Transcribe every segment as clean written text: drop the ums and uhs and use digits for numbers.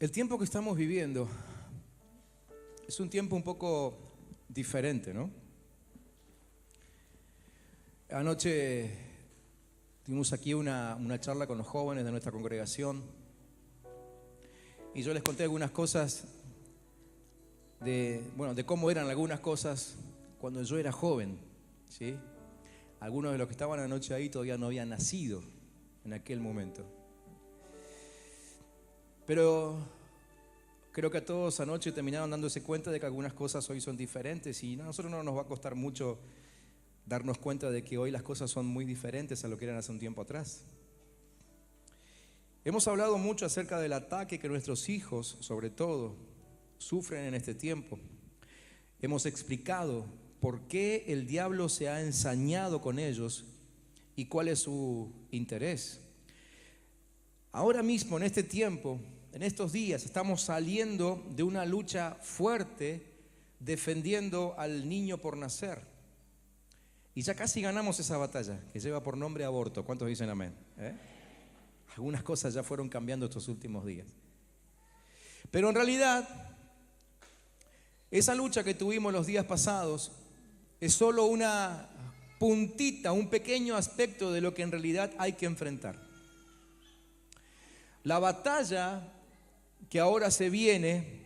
El tiempo que estamos viviendo es un tiempo un poco diferente, ¿no? Anoche tuvimos aquí una charla con los jóvenes de nuestra congregación y yo les conté algunas cosas de cómo eran algunas cosas cuando yo era joven, ¿sí? Algunos de los que estaban anoche ahí todavía no habían nacido en aquel momento. Pero creo que a todos anoche terminaron dándose cuenta de que algunas cosas hoy son diferentes y a nosotros no nos va a costar mucho darnos cuenta de que hoy las cosas son muy diferentes a lo que eran hace un tiempo atrás. Hemos hablado mucho acerca del ataque que nuestros hijos, sobre todo, sufren en este tiempo. Hemos explicado por qué el diablo se ha ensañado con ellos y cuál es su interés. Ahora mismo, en este tiempo, en estos días, estamos saliendo de una lucha fuerte defendiendo al niño por nacer. Y ya casi ganamos esa batalla, que lleva por nombre aborto. ¿Cuántos dicen amén? Algunas cosas ya fueron cambiando estos últimos días. Pero en realidad, esa lucha que tuvimos los días pasados es solo una puntita, un pequeño aspecto de lo que en realidad hay que enfrentar. La batalla que ahora se viene,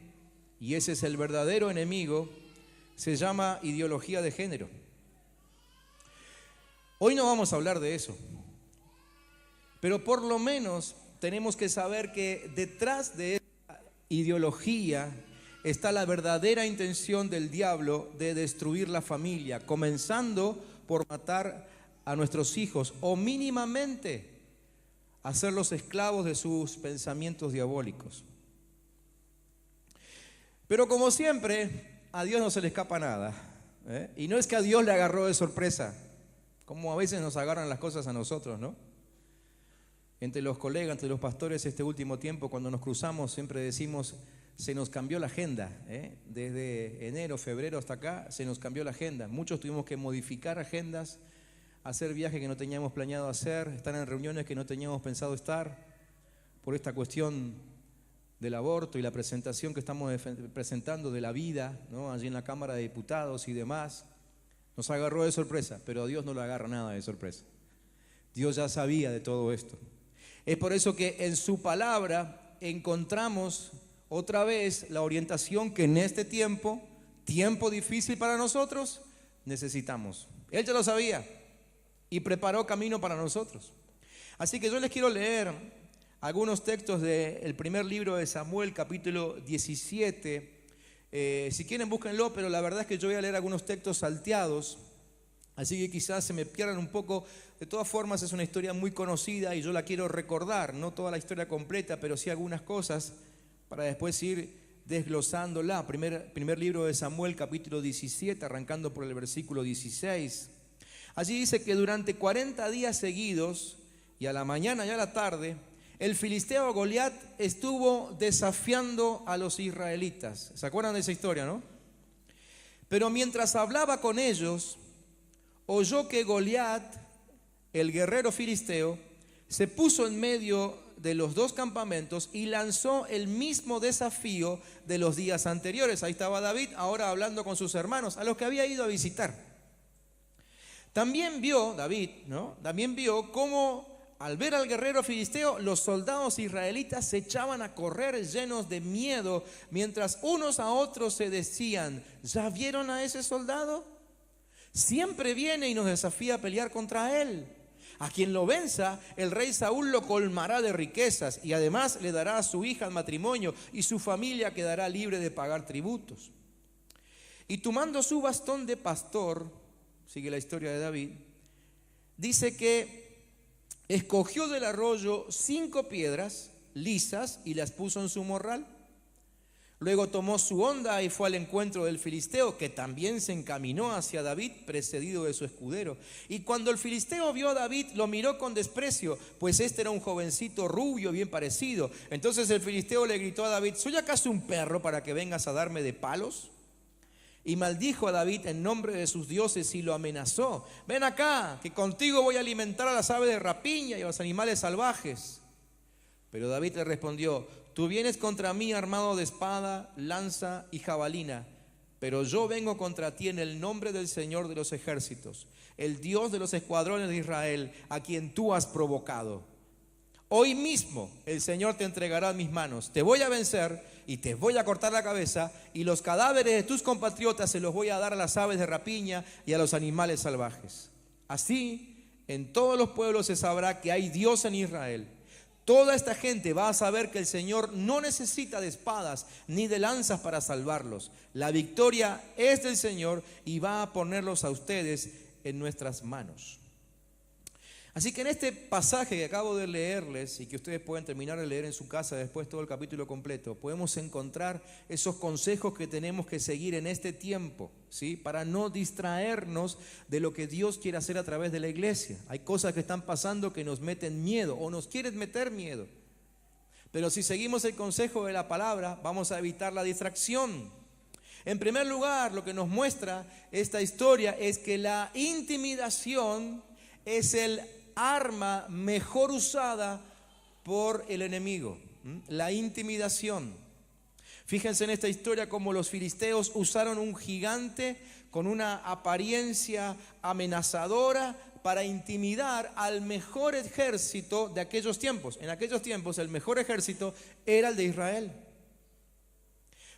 y ese es el verdadero enemigo, se llama ideología de género. Hoy no vamos a hablar de eso, pero por lo menos tenemos que saber que detrás de esa ideología está la verdadera intención del diablo de destruir la familia, comenzando por matar a nuestros hijos o mínimamente hacerlos esclavos de sus pensamientos diabólicos. Pero como siempre, a Dios no se le escapa nada, y no es que a Dios le agarró de sorpresa, como a veces nos agarran las cosas a nosotros, ¿no? Entre los colegas, entre los pastores, este último tiempo, cuando nos cruzamos, siempre decimos, se nos cambió la agenda, desde enero, febrero hasta acá, se nos cambió la agenda. Muchos tuvimos que modificar agendas, hacer viajes que no teníamos planeado hacer, estar en reuniones que no teníamos pensado estar, por esta cuestión del aborto y la presentación que estamos presentando de la vida, ¿no? Allí en la Cámara de Diputados y demás. Nos agarró de sorpresa, pero a Dios no le agarra nada de sorpresa. Dios ya sabía de todo esto. Es por eso que en su palabra encontramos otra vez la orientación que en este tiempo difícil para nosotros, necesitamos. Él ya lo sabía y preparó camino para nosotros. Así que yo les quiero leer algunos textos del primer libro de Samuel, capítulo 17. Si quieren búsquenlo, pero la verdad es que yo voy a leer algunos textos salteados, así que quizás se me pierdan un poco. De todas formas es una historia muy conocida y yo la quiero recordar, no toda la historia completa, pero sí algunas cosas para después ir desglosándola. Primer libro de Samuel, capítulo 17, arrancando por el versículo 16. Allí dice que durante 40 días seguidos, y a la mañana y a la tarde, el filisteo Goliat estuvo desafiando a los israelitas. ¿Se acuerdan de esa historia, no? Pero mientras hablaba con ellos, oyó que Goliat, el guerrero filisteo, se puso en medio de los dos campamentos y lanzó el mismo desafío de los días anteriores. Ahí estaba David, ahora hablando con sus hermanos, a los que había ido a visitar. También vio David, ¿no? También vio cómo al ver al guerrero filisteo, los soldados israelitas se echaban a correr llenos de miedo, mientras unos a otros se decían, ¿ya vieron a ese soldado? Siempre viene y nos desafía a pelear contra él. A quien lo venza, el rey Saúl lo colmará de riquezas y además le dará a su hija al matrimonio y su familia quedará libre de pagar tributos. Y tomando su bastón de pastor, sigue la historia de David, dice que escogió del arroyo 5 piedras lisas y las puso en su morral. Luego tomó su honda y fue al encuentro del filisteo, que también se encaminó hacia David, precedido de su escudero. Y cuando el filisteo vio a David, lo miró con desprecio, pues este era un jovencito rubio, bien parecido. Entonces el filisteo le gritó a David, ¿soy acaso un perro para que vengas a darme de palos? Y maldijo a David en nombre de sus dioses y lo amenazó. Ven acá, que contigo voy a alimentar a las aves de rapiña y a los animales salvajes. Pero David le respondió, tú vienes contra mí armado de espada, lanza y jabalina, pero yo vengo contra ti en el nombre del Señor de los ejércitos, el Dios de los escuadrones de Israel, a quien tú has provocado. Hoy mismo el Señor te entregará en mis manos, te voy a vencer y te voy a cortar la cabeza, y los cadáveres de tus compatriotas se los voy a dar a las aves de rapiña y a los animales salvajes. Así, en todos los pueblos se sabrá que hay Dios en Israel. Toda esta gente va a saber que el Señor no necesita de espadas ni de lanzas para salvarlos. La victoria es del Señor y va a ponerlos a ustedes en nuestras manos. Así que en este pasaje que acabo de leerles y que ustedes pueden terminar de leer en su casa después todo el capítulo completo, podemos encontrar esos consejos que tenemos que seguir en este tiempo, ¿sí? Para no distraernos de lo que Dios quiere hacer a través de la iglesia. Hay cosas que están pasando que nos meten miedo o nos quieren meter miedo. Pero si seguimos el consejo de la palabra, vamos a evitar la distracción. En primer lugar, lo que nos muestra esta historia es que la intimidación es el arma mejor usada por el enemigo. La intimidación. Fíjense en esta historia cómo los filisteos usaron un gigante con una apariencia amenazadora para intimidar al mejor ejército de aquellos tiempos. En aquellos tiempos el mejor ejército era el de Israel.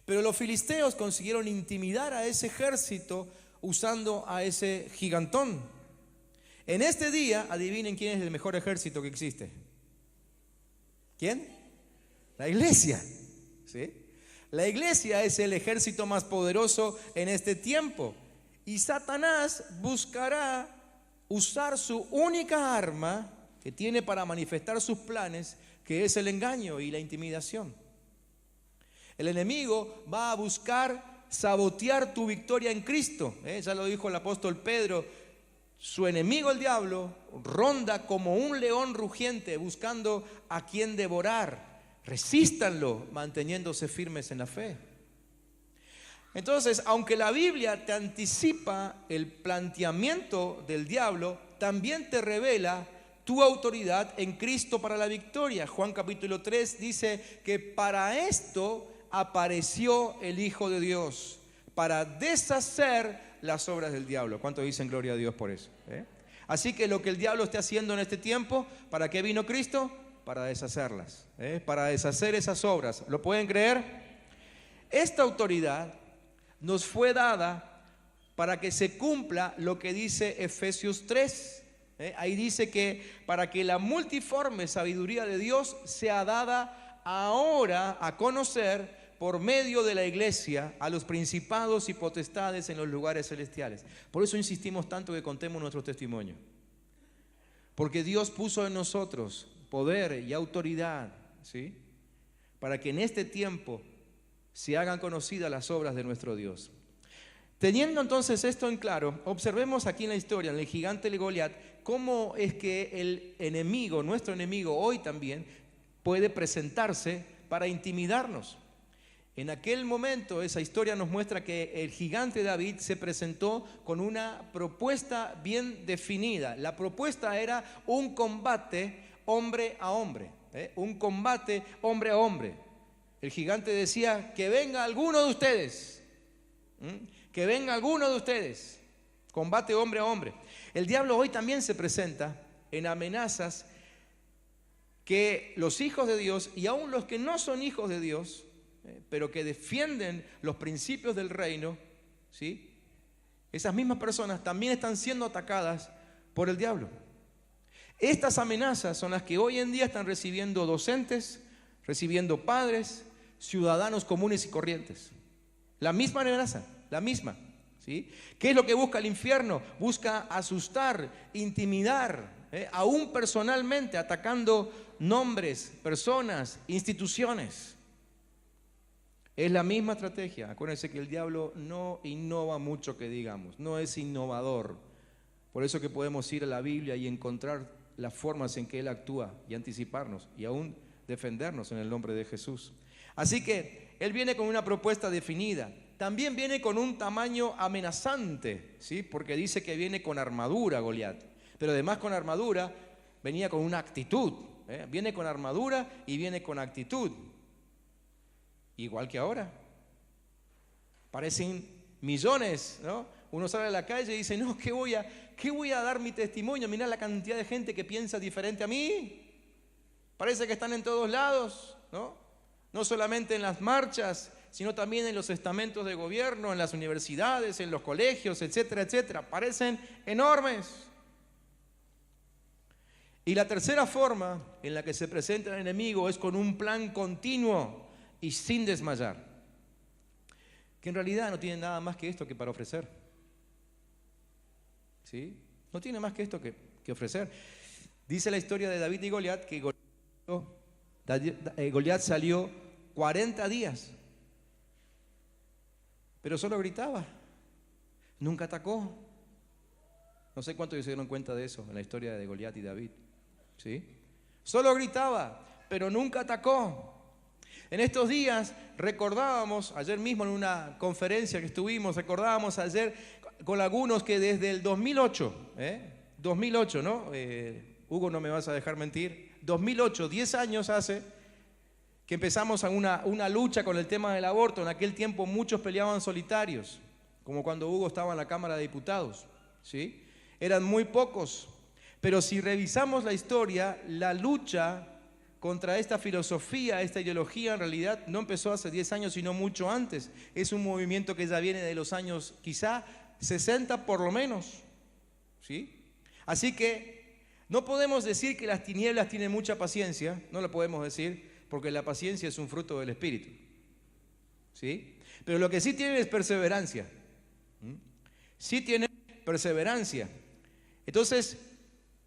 Pero los filisteos consiguieron intimidar a ese ejército usando a ese gigantón. En este día, adivinen quién es el mejor ejército que existe. ¿Quién? La iglesia. ¿Sí? La iglesia es el ejército más poderoso en este tiempo. Y Satanás buscará usar su única arma que tiene para manifestar sus planes, que es el engaño y la intimidación. El enemigo va a buscar sabotear tu victoria en Cristo. Ya lo dijo el apóstol Pedro. Su enemigo, el diablo, ronda como un león rugiente buscando a quien devorar. Resístanlo, manteniéndose firmes en la fe. Entonces, aunque la Biblia te anticipa el planteamiento del diablo, también te revela tu autoridad en Cristo para la victoria. Juan capítulo 3 dice que para esto apareció el Hijo de Dios, para deshacer las obras del diablo. ¿Cuántos dicen gloria a Dios por eso? Así que lo que el diablo esté haciendo en este tiempo, ¿para qué vino Cristo? Para deshacerlas, para deshacer esas obras. ¿Lo pueden creer? Esta autoridad nos fue dada para que se cumpla lo que dice Efesios 3. Ahí dice que para que la multiforme sabiduría de Dios sea dada ahora a conocer por medio de la iglesia a los principados y potestades en los lugares celestiales. Por eso insistimos tanto que contemos nuestro testimonio. Porque Dios puso en nosotros poder y autoridad, ¿sí? Para que en este tiempo se hagan conocidas las obras de nuestro Dios. Teniendo entonces esto en claro, observemos aquí en la historia, en el gigante de Goliat, cómo es que el enemigo, nuestro enemigo hoy también, puede presentarse para intimidarnos. En aquel momento esa historia nos muestra que el gigante David se presentó con una propuesta bien definida. La propuesta era un combate hombre a hombre, un combate hombre a hombre. El gigante decía: que venga alguno de ustedes, que venga alguno de ustedes. Combate hombre a hombre. El diablo hoy también se presenta en amenazas que los hijos de Dios y aún los que no son hijos de Dios, pero que defienden los principios del reino, ¿sí? Esas mismas personas también están siendo atacadas por el diablo. Estas amenazas son las que hoy en día están recibiendo docentes, recibiendo padres, ciudadanos comunes y corrientes. La misma amenaza, la misma, ¿sí? ¿Qué es lo que busca el infierno? Busca asustar, intimidar, aún personalmente, atacando nombres, personas, instituciones. Es la misma estrategia. Acuérdense que el diablo no innova mucho, que digamos, no es innovador. Por eso que podemos ir a la Biblia y encontrar las formas en que él actúa y anticiparnos y aún defendernos en el nombre de Jesús. Así que él viene con una propuesta definida. También viene con un tamaño amenazante, ¿sí? Porque dice que viene con armadura Goliat. Pero además con armadura venía con una actitud. Viene con armadura y viene con actitud. igual que ahora. Parecen millones, ¿no? Uno sale a la calle y dice, no, ¿qué voy a dar mi testimonio? Mirá la cantidad de gente que piensa diferente a mí. Parece que están en todos lados, ¿no? No solamente en las marchas, sino también en los estamentos de gobierno, en las universidades, en los colegios, etcétera, etcétera. Parecen enormes. Y la tercera forma en la que se presenta el enemigo es con un plan continuo y sin desmayar, que en realidad no tiene nada más que esto que para ofrecer. ¿Sí? No tiene más que esto que ofrecer. Dice la historia de David y Goliat que Goliat salió 40 días, pero solo gritaba, nunca atacó. No sé cuántos se dieron cuenta de eso en la historia de Goliat y David. ¿Sí? Solo gritaba, pero nunca atacó. En estos días recordábamos, ayer mismo en una conferencia que estuvimos, recordábamos ayer con algunos que desde el 2008, 2008, ¿no? Hugo, no me vas a dejar mentir, 2008, 10 años hace que empezamos una lucha con el tema del aborto. En aquel tiempo muchos peleaban solitarios, como cuando Hugo estaba en la Cámara de Diputados, ¿sí? Eran muy pocos, pero si revisamos la historia, la lucha contra esta filosofía, esta ideología, en realidad no empezó hace 10 años, sino mucho antes. Es un movimiento que ya viene de los años quizá 60 por lo menos, ¿sí? Así que no podemos decir que las tinieblas tienen mucha paciencia, no lo podemos decir, porque la paciencia es un fruto del Espíritu, ¿sí? Pero lo que sí tienen es perseverancia, sí tienen perseverancia. Entonces,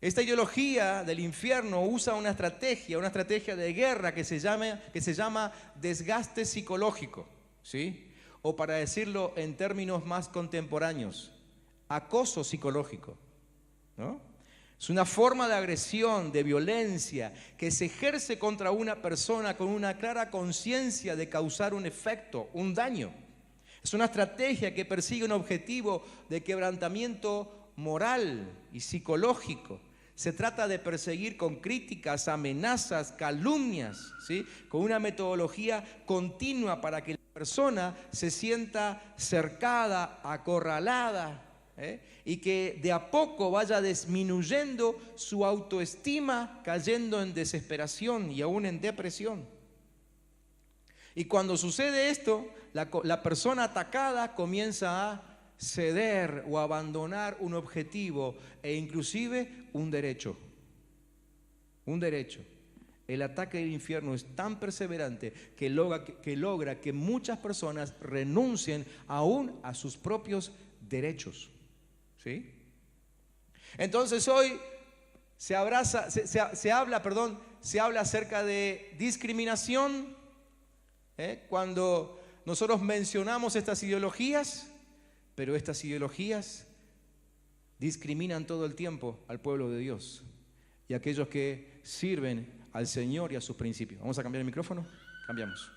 esta ideología del infierno usa una estrategia de guerra que se llama desgaste psicológico, ¿sí? O para decirlo en términos más contemporáneos, acoso psicológico, ¿no? Es una forma de agresión, de violencia, que se ejerce contra una persona con una clara conciencia de causar un efecto, un daño. Es una estrategia que persigue un objetivo de quebrantamiento moral y psicológico. Se trata de perseguir con críticas, amenazas, calumnias, ¿sí? Con una metodología continua para que la persona se sienta cercada, acorralada, y que de a poco vaya disminuyendo su autoestima, cayendo en desesperación y aún en depresión. Y cuando sucede esto, la persona atacada comienza a ceder o abandonar un objetivo e inclusive un derecho. Un derecho. El ataque del infierno es tan perseverante que logra que muchas personas renuncien aún a sus propios derechos. ¿Sí? Entonces hoy se habla acerca de discriminación, cuando nosotros mencionamos estas ideologías. Pero estas ideologías discriminan todo el tiempo al pueblo de Dios y a aquellos que sirven al Señor y a sus principios. ¿Vamos a cambiar el micrófono? Cambiamos.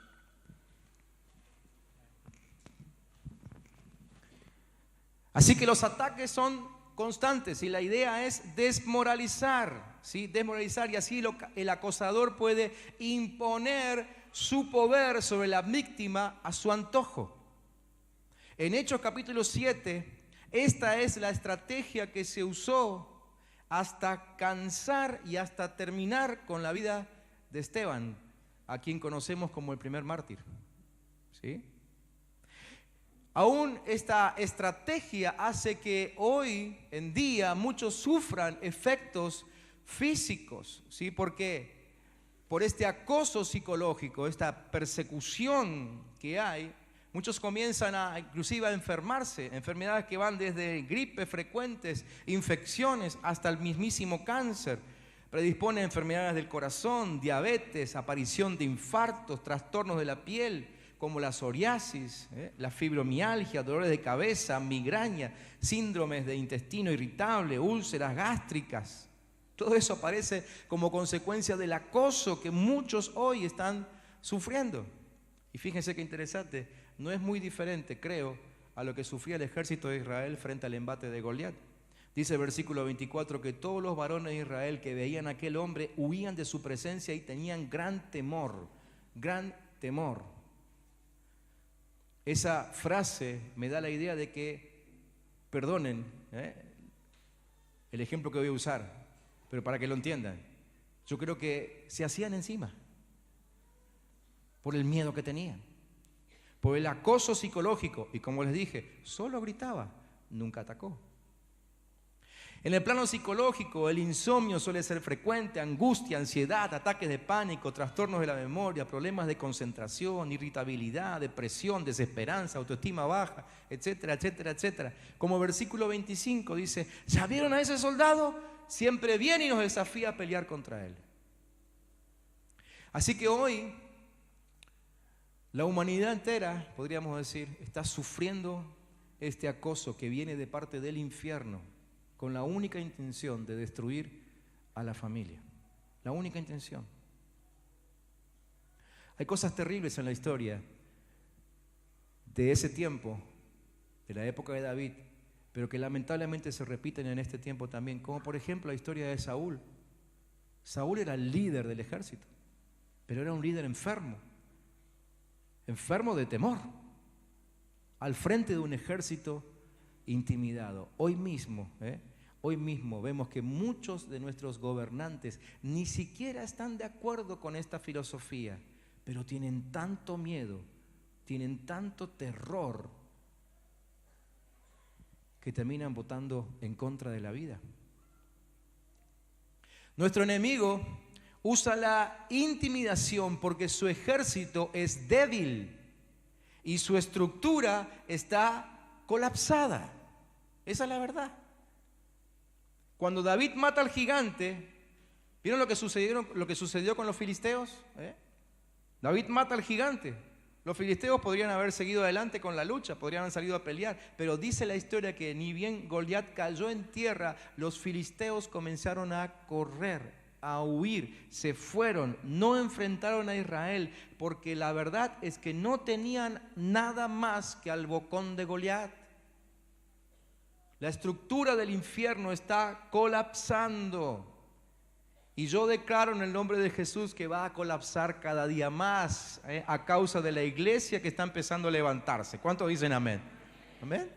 Así que los ataques son constantes y la idea es desmoralizar, ¿sí? Desmoralizar, y así el acosador puede imponer su poder sobre la víctima a su antojo. En Hechos capítulo 7, esta es la estrategia que se usó hasta cansar y hasta terminar con la vida de Esteban, a quien conocemos como el primer mártir, ¿sí? Aún esta estrategia hace que hoy en día muchos sufran efectos físicos, ¿sí? ¿Por qué? Por este acoso psicológico, esta persecución que hay. Muchos comienzan inclusive a enfermarse, enfermedades que van desde gripes frecuentes, infecciones, hasta el mismísimo cáncer. Predispone a enfermedades del corazón, diabetes, aparición de infartos, trastornos de la piel, como la psoriasis, la fibromialgia, dolores de cabeza, migraña, síndromes de intestino irritable, úlceras gástricas. Todo eso aparece como consecuencia del acoso que muchos hoy están sufriendo. Y fíjense qué interesante. No es muy diferente, creo, a lo que sufría el ejército de Israel frente al embate de Goliat. Dice el versículo 24 que todos los varones de Israel que veían a aquel hombre huían de su presencia y tenían gran temor, gran temor. esa frase me da la idea de que, perdonen, el ejemplo que voy a usar, pero para que lo entiendan, yo creo que se hacían encima por el miedo que tenían, por el acoso psicológico, y como les dije, solo gritaba, nunca atacó. En el plano psicológico, el insomnio suele ser frecuente, angustia, ansiedad, ataques de pánico, trastornos de la memoria, problemas de concentración, irritabilidad, depresión, desesperanza, autoestima baja, etcétera, etcétera, etcétera. Como versículo 25 dice, ¿ya vieron a ese soldado? Siempre viene y nos desafía a pelear contra él. Así que hoy, la humanidad entera, podríamos decir, está sufriendo este acoso que viene de parte del infierno, con la única intención de destruir a la familia. La única intención. Hay cosas terribles en la historia de ese tiempo, de la época de David, pero que lamentablemente se repiten en este tiempo también, como por ejemplo la historia de Saúl. Saúl era el líder del ejército, pero era un líder enfermo de temor, al frente de un ejército intimidado. Hoy mismo vemos que muchos de nuestros gobernantes ni siquiera están de acuerdo con esta filosofía, pero tienen tanto miedo, tienen tanto terror, que terminan votando en contra de la vida. Nuestro enemigo usa la intimidación porque su ejército es débil y su estructura está colapsada. Esa es la verdad. Cuando David mata al gigante, ¿vieron lo que sucedió con los filisteos? David mata al gigante. Los filisteos podrían haber seguido adelante con la lucha, podrían haber salido a pelear, pero dice la historia que ni bien Goliat cayó en tierra, los filisteos comenzaron a correr, a huir, se fueron, no enfrentaron a Israel, porque la verdad es que no tenían nada más que al bocón de Goliat. La estructura del infierno está colapsando. Y yo declaro en el nombre de Jesús que va a colapsar cada día más a causa de la iglesia que está empezando a levantarse. ¿Cuántos dicen amén? ¿Amén?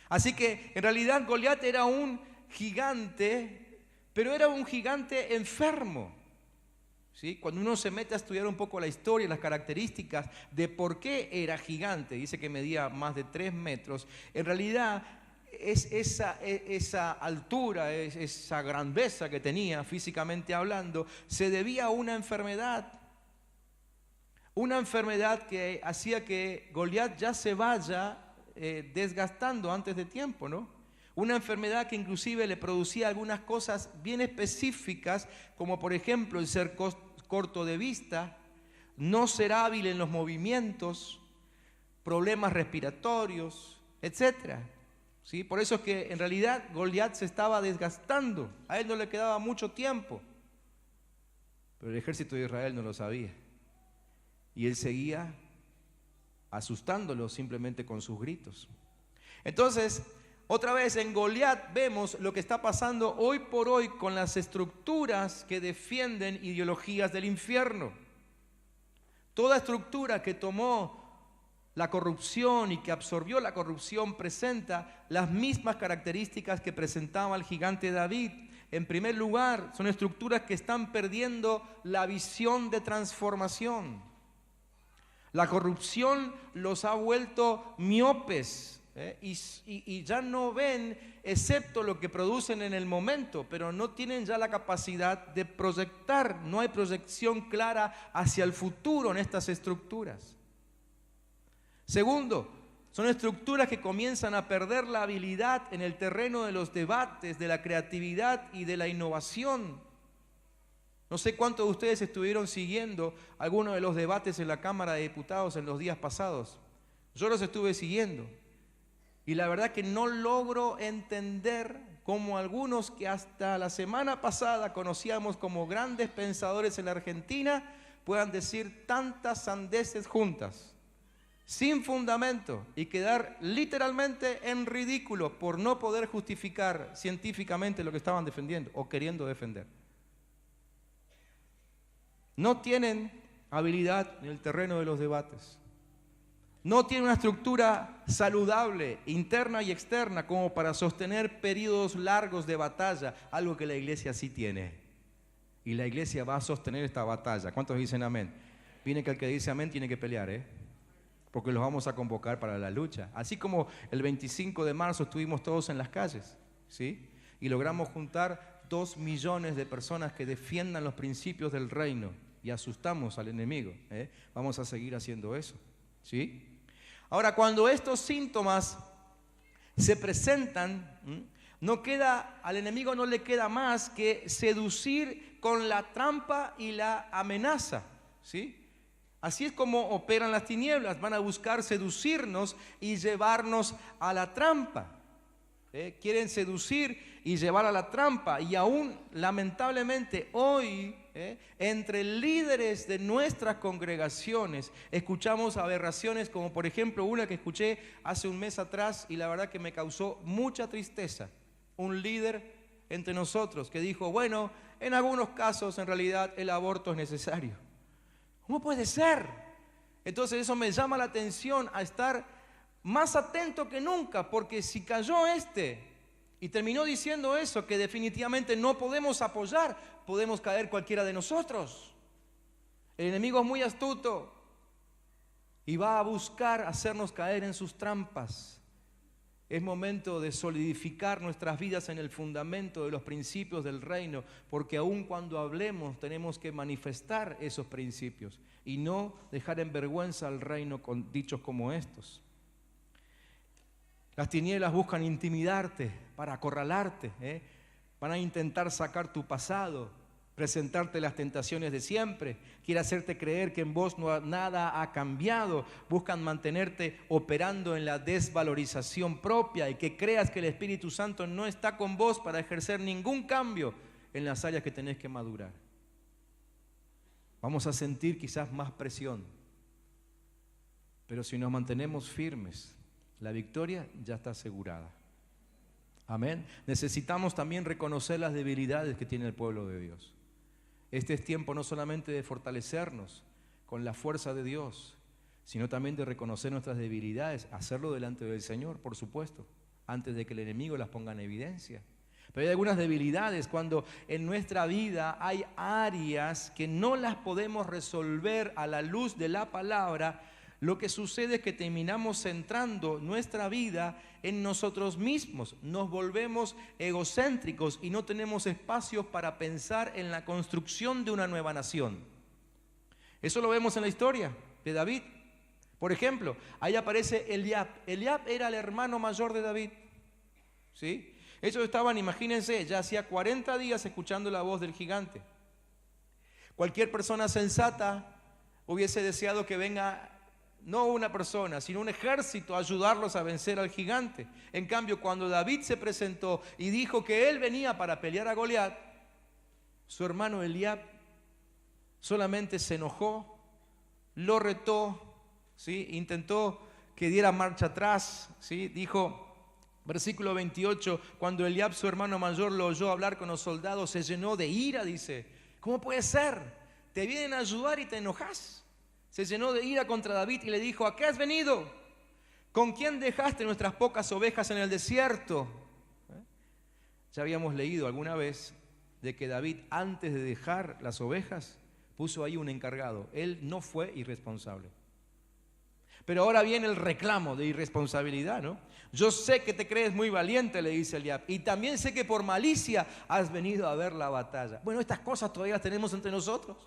Así que en realidad Goliat era un gigante, pero era un gigante enfermo. ¿Sí? Cuando uno se mete a estudiar un poco la historia, las características de por qué era gigante, dice que medía más de 3 metros, en realidad esa altura, esa grandeza que tenía físicamente hablando, se debía a una enfermedad que hacía que Goliat ya se vaya desgastando antes de tiempo, ¿no? Una enfermedad que inclusive le producía algunas cosas bien específicas, como por ejemplo el ser corto de vista, no ser hábil en los movimientos, problemas respiratorios, etcétera. ¿Sí? Por eso es que en realidad Goliat se estaba desgastando, a él no le quedaba mucho tiempo, pero el ejército de Israel no lo sabía y él seguía asustándolo simplemente con sus gritos. Entonces, otra vez en Goliat vemos lo que está pasando hoy por hoy con las estructuras que defienden ideologías del infierno. Toda estructura que tomó la corrupción y que absorbió la corrupción presenta las mismas características que presentaba el gigante David. En primer lugar, son estructuras que están perdiendo la visión de transformación. La corrupción los ha vuelto miopes y ya no ven excepto lo que producen en el momento, pero no tienen ya la capacidad de proyectar. No hay proyección clara hacia el futuro en estas estructuras. Segundo, son estructuras que comienzan a perder la habilidad en el terreno de los debates, de la creatividad y de la innovación. No sé cuántos de ustedes estuvieron siguiendo algunos de los debates en la Cámara de Diputados en los días pasados. Yo los estuve siguiendo y la verdad que no logro entender cómo algunos que hasta la semana pasada conocíamos como grandes pensadores en la Argentina puedan decir tantas sandeces juntas, sin fundamento, y quedar literalmente en ridículo por no poder justificar científicamente lo que estaban defendiendo o queriendo defender. No tienen habilidad en el terreno de los debates. no tiene una estructura saludable, interna y externa, como para sostener periodos largos de batalla, algo que la iglesia sí tiene. Y la iglesia va a sostener esta batalla. ¿Cuántos dicen amén? Viene que el que dice amén tiene que pelear, porque los vamos a convocar para la lucha. Así como el 25 de marzo estuvimos todos en las calles, ¿sí? Y logramos juntar 2 millones de personas que defiendan los principios del reino y asustamos al enemigo. Vamos a seguir haciendo eso, ¿sí? Ahora, cuando estos síntomas se presentan, al enemigo no le queda más que seducir con la trampa y la amenaza, ¿sí? Así es como operan las tinieblas, van a buscar seducirnos y llevarnos a la trampa. Quieren seducir y llevar a la trampa, y aún lamentablemente hoy entre líderes de nuestras congregaciones escuchamos aberraciones, como por ejemplo una que escuché hace un mes atrás y la verdad que me causó mucha tristeza. Un líder entre nosotros que dijo, bueno, en algunos casos en realidad el aborto es necesario. ¿Cómo puede ser? Entonces eso me llama la atención a estar más atento que nunca, porque si cayó y terminó diciendo eso, que definitivamente no podemos apoyar, podemos caer cualquiera de nosotros. El enemigo es muy astuto y va a buscar hacernos caer en sus trampas. Es momento de solidificar nuestras vidas en el fundamento de los principios del reino, porque aun cuando hablemos tenemos que manifestar esos principios y no dejar en vergüenza al reino con dichos como estos. Las tinieblas buscan intimidarte para acorralarte, van a intentar sacar tu pasado, presentarte las tentaciones de siempre, quiere hacerte creer que en vos nada ha cambiado, buscan mantenerte operando en la desvalorización propia y que creas que el Espíritu Santo no está con vos para ejercer ningún cambio en las áreas que tenés que madurar. Vamos a sentir quizás más presión, pero si nos mantenemos firmes, la victoria ya está asegurada. Amén. Necesitamos también reconocer las debilidades que tiene el pueblo de Dios. Este es tiempo no solamente de fortalecernos con la fuerza de Dios, sino también de reconocer nuestras debilidades, hacerlo delante del Señor, por supuesto, antes de que el enemigo las ponga en evidencia. Pero hay algunas debilidades cuando en nuestra vida hay áreas que no las podemos resolver a la luz de la palabra. Lo que sucede es que terminamos centrando nuestra vida en nosotros mismos, nos volvemos egocéntricos y no tenemos espacios para pensar en la construcción de una nueva nación. Eso lo vemos en la historia de David. Por ejemplo, ahí aparece Eliab. Eliab era el hermano mayor de David, ¿sí? Ellos estaban, imagínense, ya hacía 40 días escuchando la voz del gigante. Cualquier persona sensata hubiese deseado que venga no una persona, sino un ejército a ayudarlos a vencer al gigante. En cambio, cuando David se presentó y dijo que él venía para pelear a Goliat, su hermano Eliab solamente se enojó, lo retó, ¿sí? Intentó que diera marcha atrás, ¿sí? Dijo, versículo 28, cuando Eliab, su hermano mayor, lo oyó hablar con los soldados, se llenó de ira, dice. ¿Cómo puede ser? Te vienen a ayudar y te enojas. Se llenó de ira contra David y le dijo, ¿a qué has venido? ¿Con quién dejaste nuestras pocas ovejas en el desierto? Ya habíamos leído alguna vez de que David, antes de dejar las ovejas, puso ahí un encargado. Él no fue irresponsable. Pero ahora viene el reclamo de irresponsabilidad, ¿no? Yo sé que te crees muy valiente, le dice Eliab, y también sé que por malicia has venido a ver la batalla. Bueno, estas cosas todavía las tenemos entre nosotros.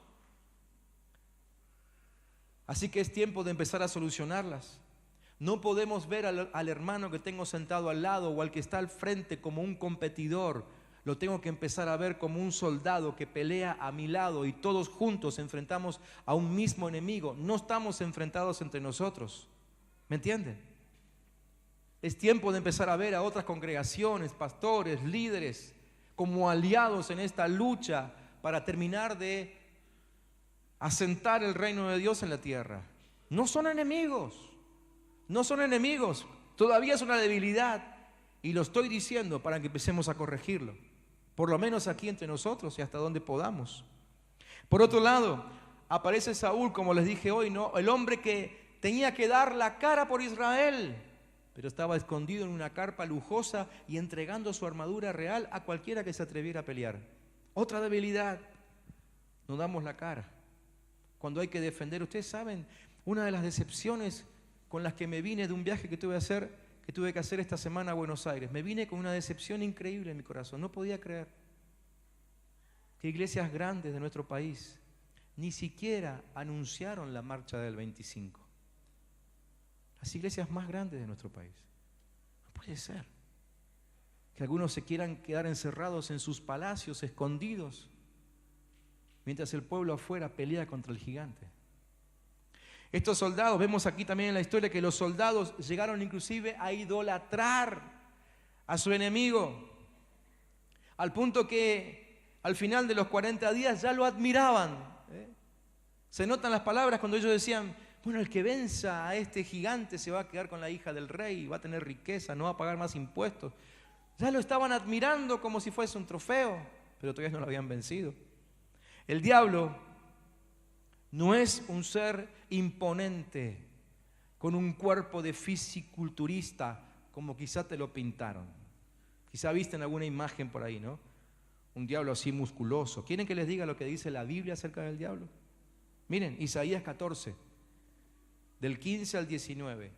Así que es tiempo de empezar a solucionarlas. No podemos ver al hermano que tengo sentado al lado o al que está al frente como un competidor. Lo tengo que empezar a ver como un soldado que pelea a mi lado y todos juntos enfrentamos a un mismo enemigo. No estamos enfrentados entre nosotros. ¿Me entienden? Es tiempo de empezar a ver a otras congregaciones, pastores, líderes, como aliados en esta lucha para terminar de asentar el reino de Dios en la tierra. No son enemigos, no son enemigos, todavía es una debilidad y lo estoy diciendo para que empecemos a corregirlo, por lo menos aquí entre nosotros y hasta donde podamos. Por otro lado, aparece Saúl, como les dije hoy, ¿no? El hombre que tenía que dar la cara por Israel, pero estaba escondido en una carpa lujosa y entregando su armadura real a cualquiera que se atreviera a pelear. Otra debilidad, no damos la cara. Cuando hay que defender, ustedes saben, una de las decepciones con las que me vine de un viaje que tuve que hacer esta semana a Buenos Aires, me vine con una decepción increíble en mi corazón. No podía creer que iglesias grandes de nuestro país ni siquiera anunciaron la marcha del 25. Las iglesias más grandes de nuestro país. No puede ser que algunos se quieran quedar encerrados en sus palacios, escondidos, mientras el pueblo afuera pelea contra el gigante. Estos soldados, vemos aquí también en la historia que los soldados llegaron inclusive a idolatrar a su enemigo, al punto que al final de los 40 días ya lo admiraban. Se notan las palabras cuando ellos decían: bueno, el que venza a este gigante se va a quedar con la hija del rey, va a tener riqueza, no va a pagar más impuestos. Ya lo estaban admirando como si fuese un trofeo, pero todavía no lo habían vencido. El diablo no es un ser imponente con un cuerpo de fisiculturista como quizá te lo pintaron. Quizá visten alguna imagen por ahí, ¿no? Un diablo así musculoso. ¿Quieren que les diga lo que dice la Biblia acerca del diablo? Miren, Isaías 14, del 15 al 19.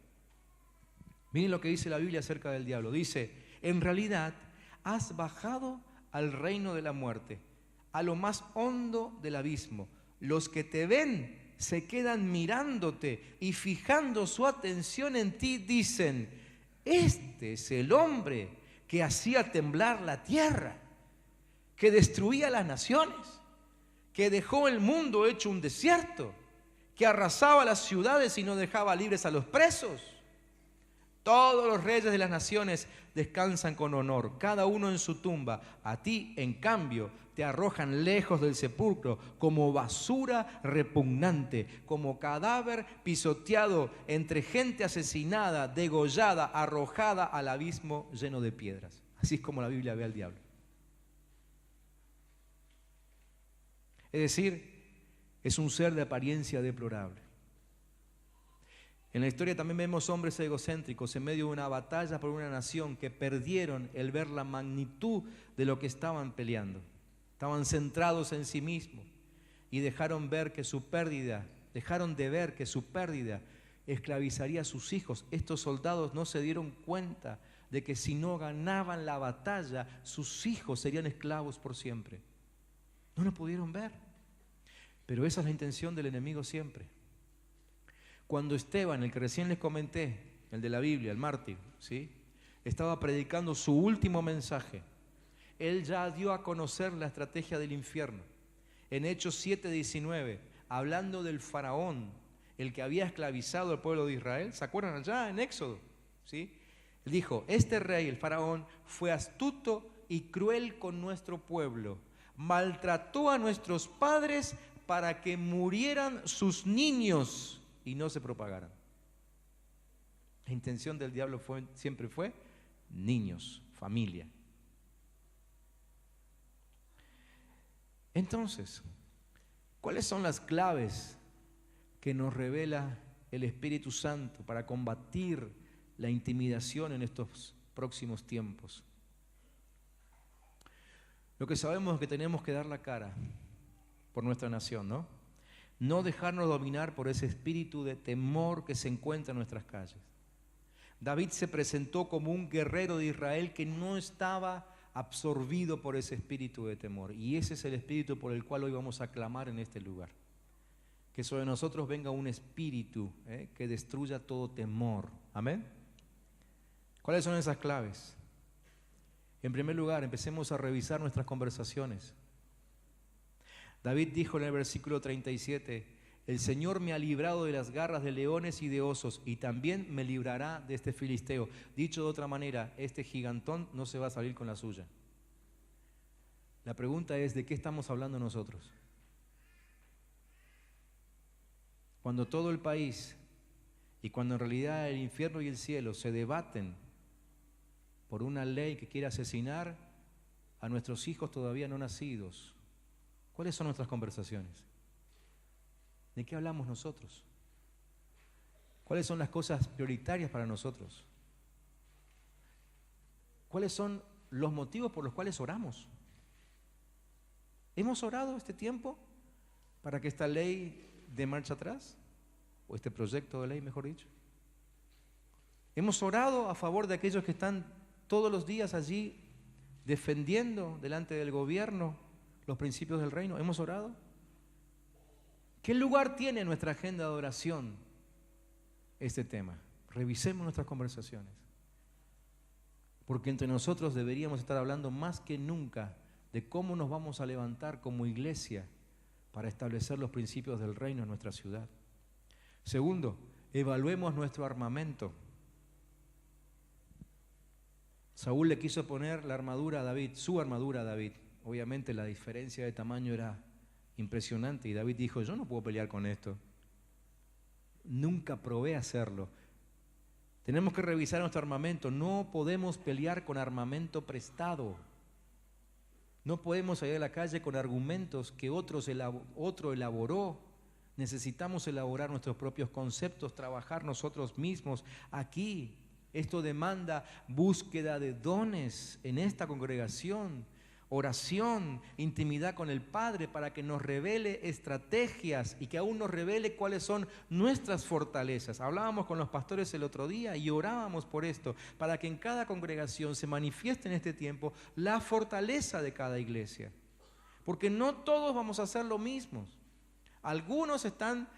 Miren lo que dice la Biblia acerca del diablo. Dice: en realidad has bajado al reino de la muerte, a lo más hondo del abismo. Los que te ven se quedan mirándote y fijando su atención en ti dicen: este es el hombre que hacía temblar la tierra, que destruía las naciones, que dejó el mundo hecho un desierto, que arrasaba las ciudades y no dejaba libres a los presos. Todos los reyes de las naciones descansan con honor, cada uno en su tumba. A ti, en cambio, te arrojan lejos del sepulcro como basura repugnante, como cadáver pisoteado entre gente asesinada, degollada, arrojada al abismo lleno de piedras. Así es como la Biblia ve al diablo. Es decir, es un ser de apariencia deplorable. En la historia también vemos hombres egocéntricos en medio de una batalla por una nación que perdieron el ver la magnitud de lo que estaban peleando. Estaban centrados en sí mismos y dejaron de ver que su pérdida esclavizaría a sus hijos. Estos soldados no se dieron cuenta de que si no ganaban la batalla, sus hijos serían esclavos por siempre. No lo pudieron ver. Pero esa es la intención del enemigo siempre. Cuando Esteban, el que recién les comenté, el de la Biblia, el mártir, ¿sí?, estaba predicando su último mensaje, él ya dio a conocer la estrategia del infierno. En Hechos 7:19, hablando del faraón, el que había esclavizado al pueblo de Israel, ¿se acuerdan allá en Éxodo? ¿Sí? Él dijo: este rey, el faraón, fue astuto y cruel con nuestro pueblo, maltrató a nuestros padres para que murieran sus niños y no se propagaran. La intención del diablo siempre fue niños, familia. Entonces, ¿cuáles son las claves que nos revela el Espíritu Santo para combatir la intimidación en estos próximos tiempos? Lo que sabemos es que tenemos que dar la cara por nuestra nación, ¿no? No dejarnos dominar por ese espíritu de temor que se encuentra en nuestras calles. David se presentó como un guerrero de Israel que no estaba absorbido por ese espíritu de temor. Y ese es el espíritu por el cual hoy vamos a clamar en este lugar. Que sobre nosotros venga un espíritu que destruya todo temor. Amén. ¿Cuáles son esas claves? En primer lugar, empecemos a revisar nuestras conversaciones. David dijo en el versículo 37: el Señor me ha librado de las garras de leones y de osos, y también me librará de este filisteo. Dicho de otra manera, este gigantón no se va a salir con la suya. La pregunta es: ¿de qué estamos hablando nosotros? Cuando todo el país y cuando en realidad el infierno y el cielo se debaten por una ley que quiere asesinar a nuestros hijos todavía no nacidos, ¿cuáles son nuestras conversaciones? ¿De qué hablamos nosotros? ¿Cuáles son las cosas prioritarias para nosotros? ¿Cuáles son los motivos por los cuales oramos? ¿Hemos orado este tiempo para que esta ley dé marcha atrás? ¿O este proyecto de ley, mejor dicho? ¿Hemos orado a favor de aquellos que están todos los días allí defendiendo delante del gobierno los principios del reino? ¿Hemos orado? ¿Qué lugar tiene en nuestra agenda de oración este tema? Revisemos nuestras conversaciones. Porque entre nosotros deberíamos estar hablando más que nunca de cómo nos vamos a levantar como iglesia para establecer los principios del reino en nuestra ciudad. Segundo, evaluemos nuestro armamento. Saúl le quiso poner la armadura a David, su armadura a David. Obviamente la diferencia de tamaño era impresionante y David dijo, yo no puedo pelear con esto. Nunca probé hacerlo. Tenemos que revisar nuestro armamento. No podemos pelear con armamento prestado. No podemos salir a la calle con argumentos que otro elaboró. Necesitamos elaborar nuestros propios conceptos, trabajar nosotros mismos aquí. Esto demanda búsqueda de dones en esta congregación, oración, intimidad con el Padre para que nos revele estrategias y que aún nos revele cuáles son nuestras fortalezas. Hablábamos con los pastores el otro día y orábamos por esto, para que en cada congregación se manifieste en este tiempo la fortaleza de cada iglesia. Porque no todos vamos a hacer lo mismo. Algunos están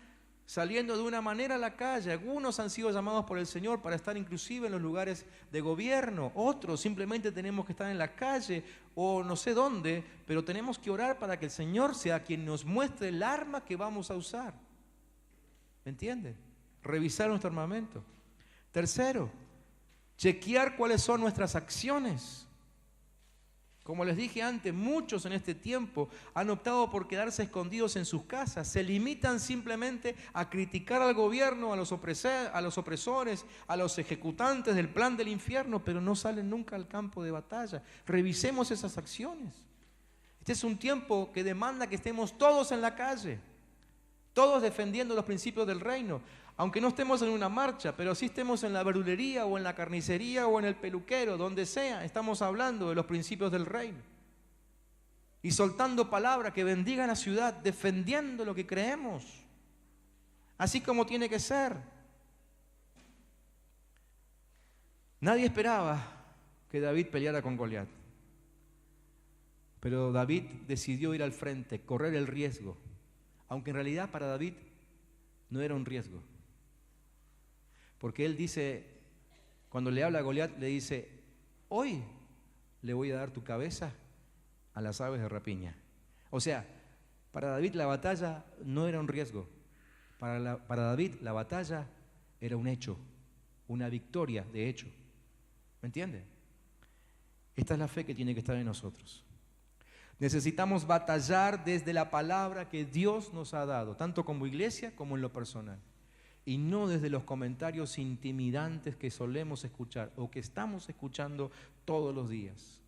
saliendo de una manera a la calle, algunos han sido llamados por el Señor para estar inclusive en los lugares de gobierno, otros simplemente tenemos que estar en la calle o no sé dónde, pero tenemos que orar para que el Señor sea quien nos muestre el arma que vamos a usar. ¿Me entiende? Revisar nuestro armamento. Tercero, chequear cuáles son nuestras acciones. Como les dije antes, muchos en este tiempo han optado por quedarse escondidos en sus casas. Se limitan simplemente a criticar al gobierno, a los opresores, a los ejecutantes del plan del infierno, pero no salen nunca al campo de batalla. Revisemos esas acciones. Este es un tiempo que demanda que estemos todos en la calle, todos defendiendo los principios del reino. Aunque no estemos en una marcha, pero sí estemos en la verdulería o en la carnicería o en el peluquero, donde sea, estamos hablando de los principios del reino. Y soltando palabras que bendigan la ciudad, defendiendo lo que creemos. Así como tiene que ser. Nadie esperaba que David peleara con Goliat. Pero David decidió ir al frente, correr el riesgo. Aunque en realidad para David no era un riesgo. Porque él dice, cuando le habla a Goliat, le dice, hoy le voy a dar tu cabeza a las aves de rapiña. O sea, para David la batalla no era un riesgo. Para David la batalla era un hecho, una victoria de hecho. ¿Me entiende? Esta es la fe que tiene que estar en nosotros. Necesitamos batallar desde la palabra que Dios nos ha dado, tanto como iglesia como en lo personal. Y no desde los comentarios intimidantes que solemos escuchar o que estamos escuchando todos los días.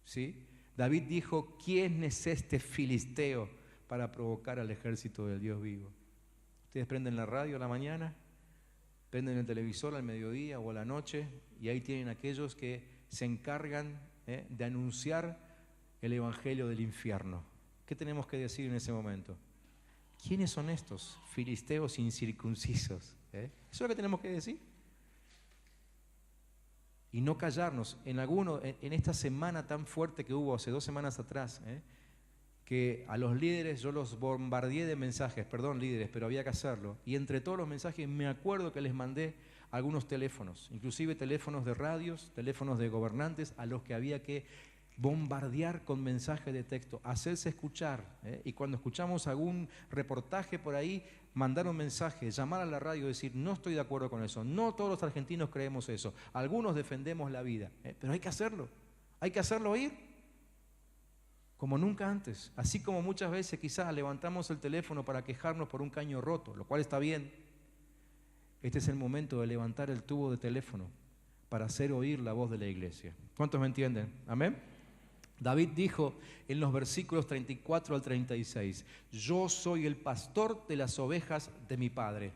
¿Sí? David dijo, ¿quién es este filisteo para provocar al ejército del Dios vivo? Ustedes prenden la radio a la mañana, prenden el televisor al mediodía o a la noche y ahí tienen aquellos que se encargan de anunciar el evangelio del infierno. ¿Qué tenemos que decir en ese momento? ¿Quiénes son estos filisteos incircuncisos? Eso es lo que tenemos que decir. Y no callarnos. En esta semana tan fuerte que hubo hace 2 semanas atrás, que a los líderes yo los bombardeé de mensajes, perdón líderes, pero había que hacerlo. Y entre todos los mensajes me acuerdo que les mandé algunos teléfonos, inclusive teléfonos de radios, teléfonos de gobernantes, a los que había que bombardear con mensajes de texto, hacerse escuchar, y cuando escuchamos algún reportaje por ahí, mandar un mensaje, llamar a la radio y decir, no estoy de acuerdo con eso, no todos los argentinos creemos eso, algunos defendemos la vida, pero hay que hacerlo oír, como nunca antes, así como muchas veces quizás levantamos el teléfono para quejarnos por un caño roto, lo cual está bien. Este es el momento de levantar el tubo de teléfono para hacer oír la voz de la iglesia. ¿Cuántos me entienden? Amén. David dijo en los versículos 34 al 36, yo soy el pastor de las ovejas de mi padre.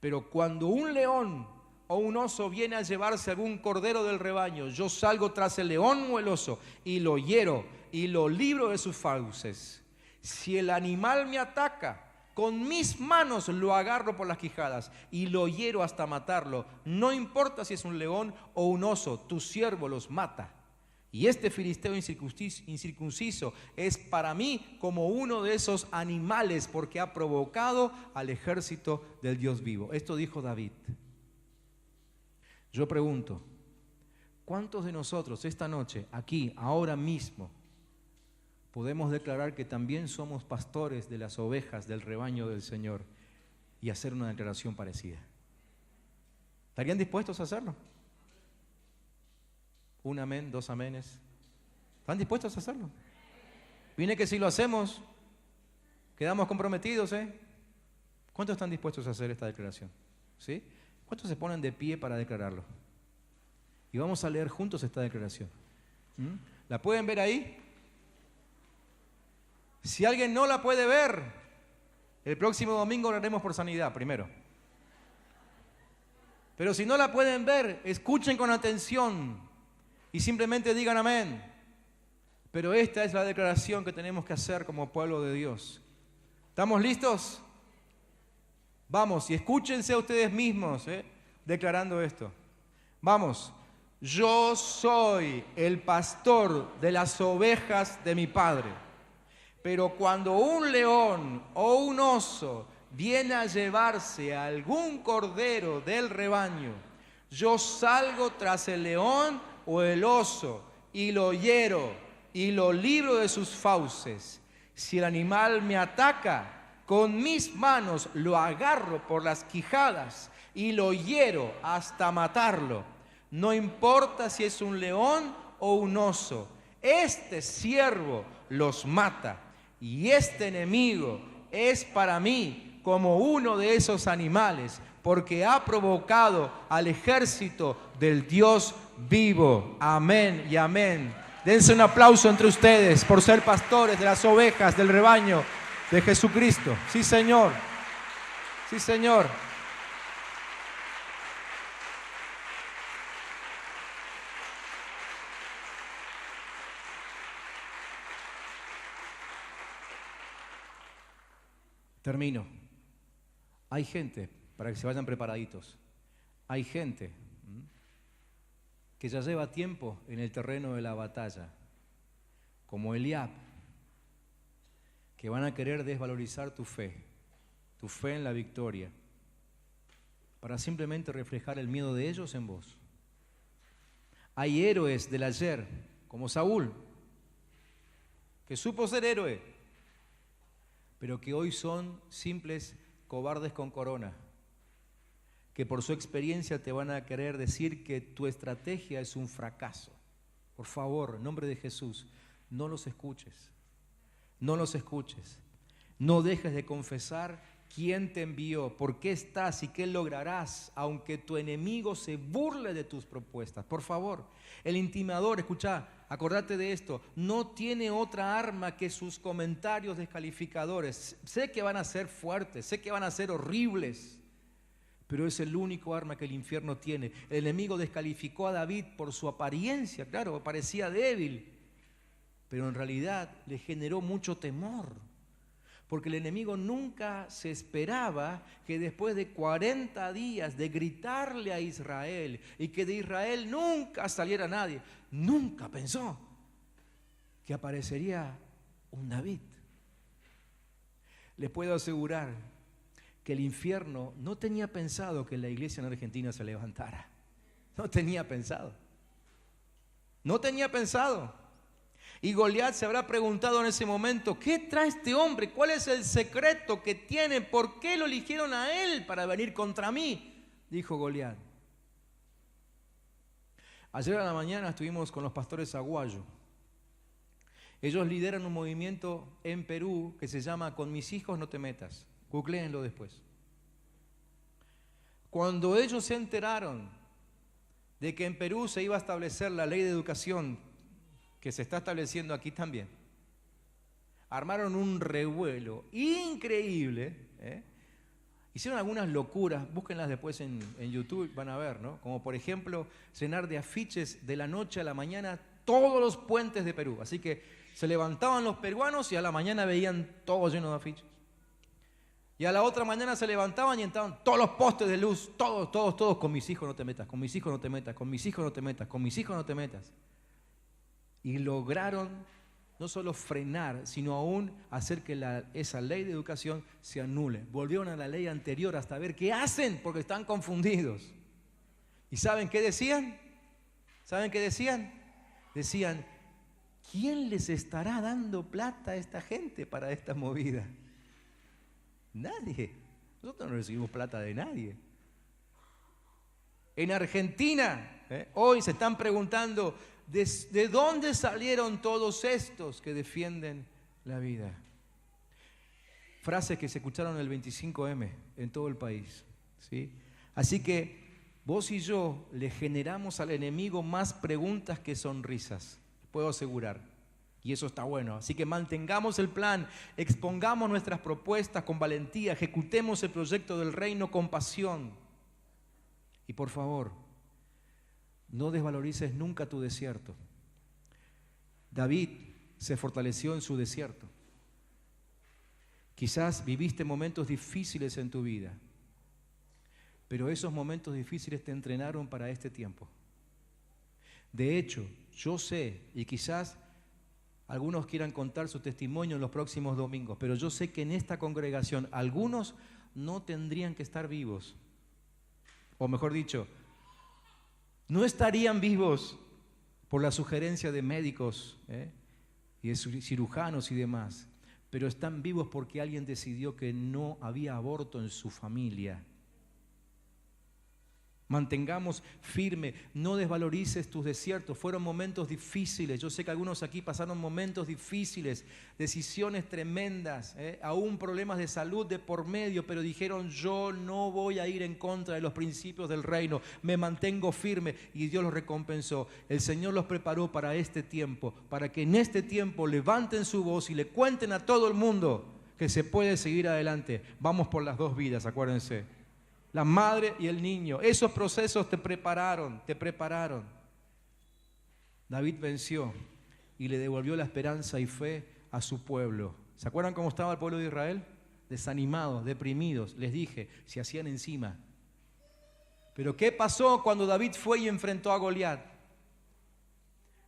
Pero cuando un león o un oso viene a llevarse algún cordero del rebaño, yo salgo tras el león o el oso y lo hiero y lo libro de sus fauces. Si el animal me ataca, con mis manos lo agarro por las quijadas y lo hiero hasta matarlo. No importa si es un león o un oso, tu siervo los mata. Y este filisteo incircunciso es para mí como uno de esos animales, porque ha provocado al ejército del Dios vivo. Esto dijo David. Yo pregunto, ¿cuántos de nosotros esta noche, aquí, ahora mismo, podemos declarar que también somos pastores de las ovejas del rebaño del Señor y hacer una declaración parecida? ¿Estarían dispuestos a hacerlo? Un amén, dos amenes. ¿Están dispuestos a hacerlo? Viene que si lo hacemos, quedamos comprometidos, ¿eh? ¿Cuántos están dispuestos a hacer esta declaración? ¿Sí? ¿Cuántos se ponen de pie para declararlo? Y vamos a leer juntos esta declaración. ¿La pueden ver ahí? Si alguien no la puede ver, el próximo domingo oraremos por sanidad primero. Pero si no la pueden ver, escuchen con atención y simplemente digan amén. Pero esta es la declaración que tenemos que hacer como pueblo de Dios. ¿Estamos listos? Vamos, y escúchense a ustedes mismos, declarando esto. Vamos. Yo soy el pastor de las ovejas de mi Padre. Pero cuando un león o un oso viene a llevarse a algún cordero del rebaño, yo salgo tras el león o el oso y lo hiero y lo libro de sus fauces. Si el animal me ataca, con mis manos lo agarro por las quijadas y lo hiero hasta matarlo. No importa si es un león o un oso, este siervo los mata. Y este enemigo es para mí como uno de esos animales, porque ha provocado al ejército del Dios vivo. Amén y amén. Dense un aplauso entre ustedes por ser pastores de las ovejas del rebaño de Jesucristo. Sí, Señor. Sí, Señor. Termino. Hay gente, para que se vayan preparaditos, hay gente que ya lleva tiempo en el terreno de la batalla, como Eliab, que van a querer desvalorizar tu fe en la victoria, para simplemente reflejar el miedo de ellos en vos. Hay héroes del ayer, como Saúl, que supo ser héroe, pero que hoy son simples cobardes con corona, que por su experiencia te van a querer decir que tu estrategia es un fracaso. Por favor, en nombre de Jesús, no los escuches. No los escuches. No dejes de confesar quién te envió, por qué estás y qué lograrás, aunque tu enemigo se burle de tus propuestas. Por favor, el intimador, escucha, acordate de esto, no tiene otra arma que sus comentarios descalificadores. Sé que van a ser fuertes, sé que van a ser horribles, pero es el único arma que el infierno tiene. El enemigo descalificó a David por su apariencia, claro, parecía débil, pero en realidad le generó mucho temor. Porque el enemigo nunca se esperaba que después de 40 días de gritarle a Israel y que de Israel nunca saliera nadie, nunca pensó que aparecería un David. Les puedo asegurar que el infierno no tenía pensado que la iglesia en Argentina se levantara. No tenía pensado. No tenía pensado. Y Goliat se habrá preguntado en ese momento, ¿qué trae este hombre? ¿Cuál es el secreto que tiene? ¿Por qué lo eligieron a él para venir contra mí? Dijo Goliat. Ayer a la mañana estuvimos con los pastores Aguayo. Ellos lideran un movimiento en Perú que se llama Con mis hijos no te metas. Googleenlo después. Cuando ellos se enteraron de que en Perú se iba a establecer la ley de educación que se está estableciendo aquí también, armaron un revuelo increíble, Hicieron algunas locuras, búsquenlas después en YouTube, van a ver, ¿no? Como por ejemplo, llenar de afiches de la noche a la mañana todos los puentes de Perú. Así que se levantaban los peruanos y a la mañana veían todo lleno de afiches. Y a la otra mañana se levantaban y estaban todos los postes de luz, todos, con mis hijos no te metas, con mis hijos no te metas, con mis hijos no te metas, con mis hijos no te metas. Y lograron no solo frenar, sino aún hacer que esa ley de educación se anule. Volvieron a la ley anterior hasta ver qué hacen, porque están confundidos. ¿Y saben qué decían? ¿Saben qué decían? Decían, ¿quién les estará dando plata a esta gente para esta movida? Nadie. Nosotros no recibimos plata de nadie. En Argentina, hoy se están preguntando, ¿de dónde salieron todos estos que defienden la vida? Frases que se escucharon el 25M en todo el país, ¿sí? Así que vos y yo le generamos al enemigo más preguntas que sonrisas, puedo asegurar. Y eso está bueno. Así que mantengamos el plan, expongamos nuestras propuestas con valentía, ejecutemos el proyecto del reino con pasión. Y por favor, no desvalorices nunca tu desierto. David se fortaleció en su desierto. Quizás viviste momentos difíciles en tu vida, pero esos momentos difíciles te entrenaron para este tiempo. De hecho, yo sé, y quizás algunos quieran contar su testimonio en los próximos domingos, pero yo sé que en esta congregación algunos no tendrían que estar vivos. O mejor dicho, no estarían vivos por la sugerencia de médicos y de cirujanos y demás, pero están vivos porque alguien decidió que no había aborto en su familia. Mantengamos firme, no desvalorices tus desiertos. Fueron momentos difíciles. Yo sé que algunos aquí pasaron momentos difíciles, decisiones tremendas, aún problemas de salud de por medio, pero dijeron, yo no voy a ir en contra de los principios del reino, me mantengo firme, y Dios los recompensó. El Señor los preparó para este tiempo, para que en este tiempo levanten su voz y le cuenten a todo el mundo que se puede seguir adelante. Vamos por las dos vidas, acuérdense. La madre y el niño, esos procesos te prepararon. David venció y le devolvió la esperanza y fe a su pueblo. ¿Se acuerdan cómo estaba el pueblo de Israel? Desanimados, deprimidos, les dije, se hacían encima. Pero ¿qué pasó cuando David fue y enfrentó a Goliat?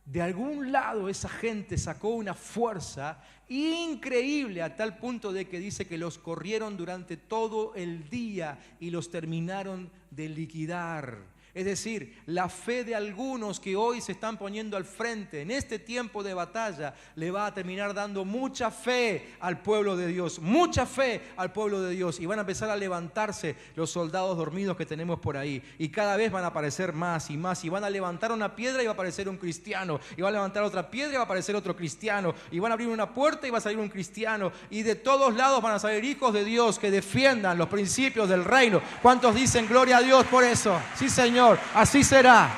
De algún lado esa gente sacó una fuerza increíble, a tal punto de que dice que los corrieron durante todo el día y los terminaron de liquidar. Es decir, la fe de algunos que hoy se están poniendo al frente en este tiempo de batalla le va a terminar dando mucha fe al pueblo de Dios, mucha fe al pueblo de Dios, y van a empezar a levantarse los soldados dormidos que tenemos por ahí, y cada vez van a aparecer más y más, y van a levantar una piedra y va a aparecer un cristiano, y van a levantar otra piedra y va a aparecer otro cristiano, y van a abrir una puerta y va a salir un cristiano, y de todos lados van a salir hijos de Dios que defiendan los principios del reino. ¿Cuántos dicen gloria a Dios por eso? Sí, Señor. Así será,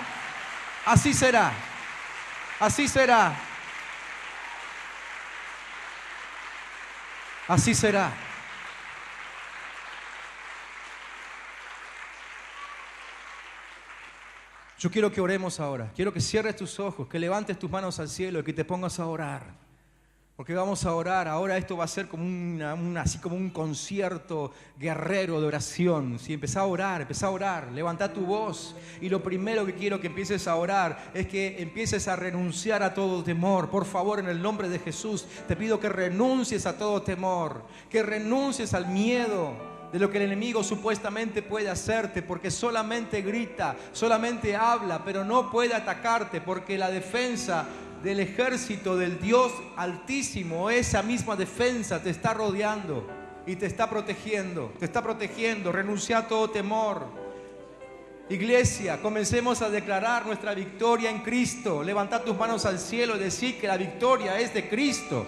así será, así será, así será. Yo quiero que oremos ahora, quiero que cierres tus ojos, que levantes tus manos al cielo y que te pongas a orar. Porque vamos a orar, ahora esto va a ser como así como un concierto guerrero de oración. Si empezá a orar, levantá tu voz. Y lo primero que quiero que empieces a orar es que empieces a renunciar a todo temor. Por favor, en el nombre de Jesús, te pido que renuncies a todo temor, que renuncies al miedo de lo que el enemigo supuestamente puede hacerte, porque solamente grita, solamente habla, pero no puede atacarte, porque la defensa del ejército del Dios Altísimo, esa misma defensa te está rodeando y te está protegiendo, renuncia a todo temor. Iglesia, comencemos a declarar nuestra victoria en Cristo. Levanta tus manos al cielo y decir que la victoria es de Cristo,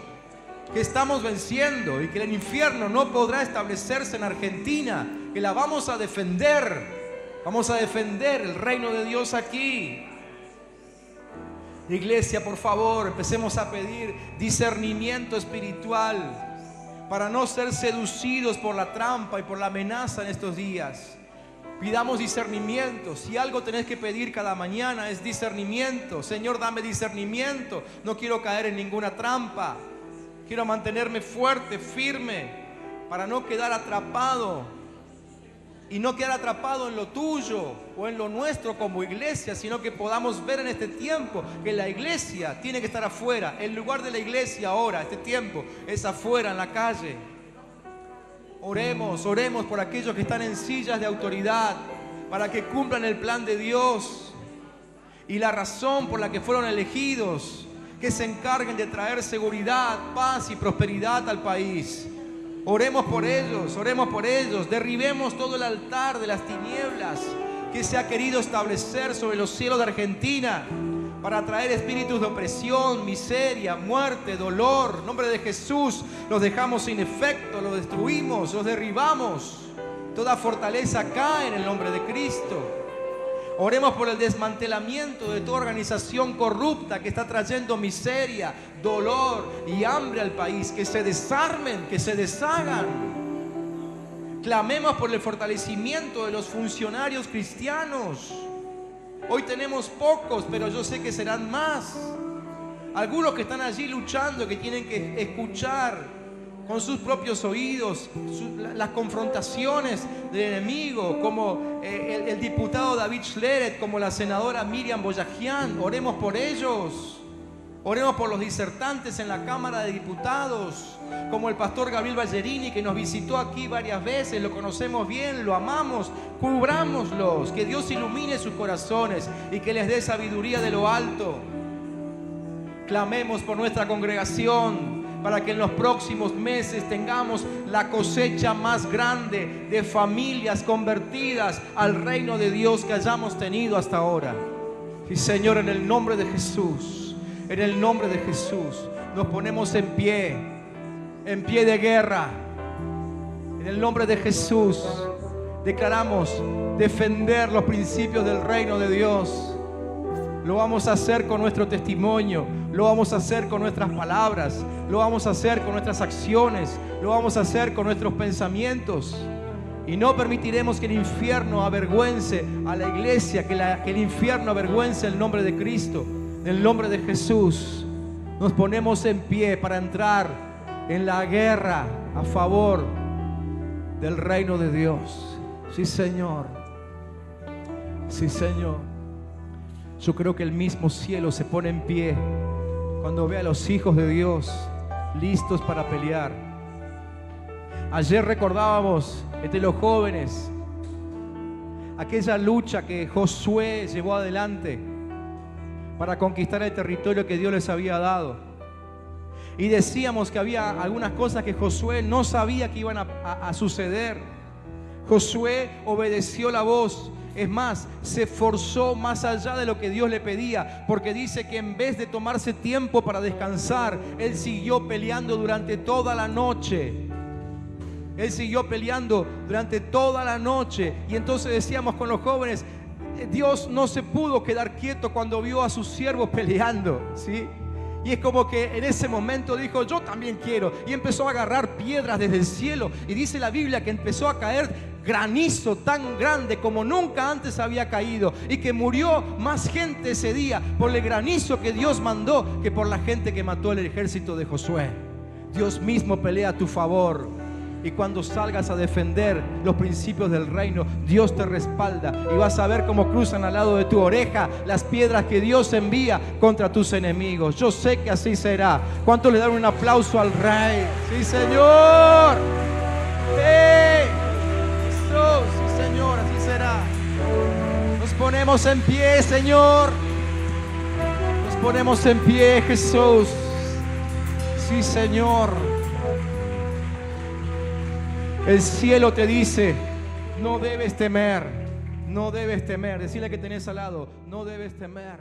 que estamos venciendo y que el infierno no podrá establecerse en Argentina, que la vamos a defender el reino de Dios aquí. Iglesia, por favor, empecemos a pedir discernimiento espiritual. para no ser seducidos por la trampa y por la amenaza en estos días. Pidamos discernimiento. Si algo tenés que pedir cada mañana es discernimiento. Señor, dame discernimiento. No quiero caer en ninguna trampa. Quiero mantenerme fuerte, firme, para no quedar atrapado. Y no quedar atrapado en lo tuyo o en lo nuestro como iglesia, sino que podamos ver en este tiempo que la iglesia tiene que estar afuera. El lugar de la iglesia ahora, este tiempo, es afuera, en la calle. Oremos por aquellos que están en sillas de autoridad, para que cumplan el plan de Dios y la razón por la que fueron elegidos, que se encarguen de traer seguridad, paz y prosperidad al país. Oremos por ellos, derribemos todo el altar de las tinieblas que se ha querido establecer sobre los cielos de Argentina para traer espíritus de opresión, miseria, muerte, dolor. En nombre de Jesús los dejamos sin efecto, los destruimos, los derribamos. Toda fortaleza cae en el nombre de Cristo. Oremos por el desmantelamiento de toda organización corrupta que está trayendo miseria, dolor y hambre al país. Que se desarmen, que se deshagan. Clamemos por el fortalecimiento de los funcionarios cristianos. Hoy tenemos pocos, pero yo sé que serán más. Algunos que están allí luchando, que tienen que escuchar con sus propios oídos las confrontaciones del enemigo, como el diputado David Schleret, como la senadora Miriam Boyajian. Oremos por ellos. Oremos por los disertantes en la Cámara de Diputados, como el pastor Gabriel Ballerini, que nos visitó aquí varias veces. Lo conocemos bien, lo amamos. Cubrámoslos, que Dios ilumine sus corazones y que les dé sabiduría de lo alto. Clamemos por nuestra congregación, para que en los próximos meses tengamos la cosecha más grande de familias convertidas al reino de Dios que hayamos tenido hasta ahora. Y Señor, en el nombre de Jesús, en el nombre de Jesús, nos ponemos en pie de guerra. En el nombre de Jesús declaramos defender los principios del reino de Dios. Lo vamos a hacer con nuestro testimonio, lo vamos a hacer con nuestras palabras, lo vamos a hacer con nuestras acciones, lo vamos a hacer con nuestros pensamientos. Y no permitiremos que el infierno avergüence a la iglesia, que el infierno avergüence el nombre de Cristo. En el nombre de Jesús nos ponemos en pie para entrar en la guerra a favor del reino de Dios. Sí, Señor. Sí, Señor. Yo creo que el mismo cielo se pone en pie cuando ve a los hijos de Dios listos para pelear. Ayer recordábamos entre los jóvenes aquella lucha que Josué llevó adelante para conquistar el territorio que Dios les había dado. Y decíamos que había algunas cosas que Josué no sabía que iban a suceder. Josué obedeció la voz. Es más, se esforzó más allá de lo que Dios le pedía, porque dice que en vez de tomarse tiempo para descansar, él siguió peleando durante toda la noche. Él siguió peleando durante toda la noche. Y entonces decíamos con los jóvenes, Dios no se pudo quedar quieto cuando vio a sus siervos peleando, ¿sí? Y es como que en ese momento dijo, yo también quiero. Y empezó a agarrar piedras desde el cielo. Y dice la Biblia que empezó a caer granizo tan grande como nunca antes había caído. Y que murió más gente ese día por el granizo que Dios mandó que por la gente que mató el ejército de Josué. Dios mismo pelea a tu favor. Y cuando salgas a defender los principios del reino, Dios te respalda. Y vas a ver cómo cruzan al lado de tu oreja las piedras que Dios envía contra tus enemigos. Yo sé que así será. ¿Cuánto le dan un aplauso al Rey? ¡Sí, Señor! ¡Hey! Jesús, sí, Señor, así será. Nos ponemos en pie, Señor. Nos ponemos en pie, Jesús. Sí, Señor. El cielo te dice, no debes temer, no debes temer. Decirle que tenés al lado, no debes temer.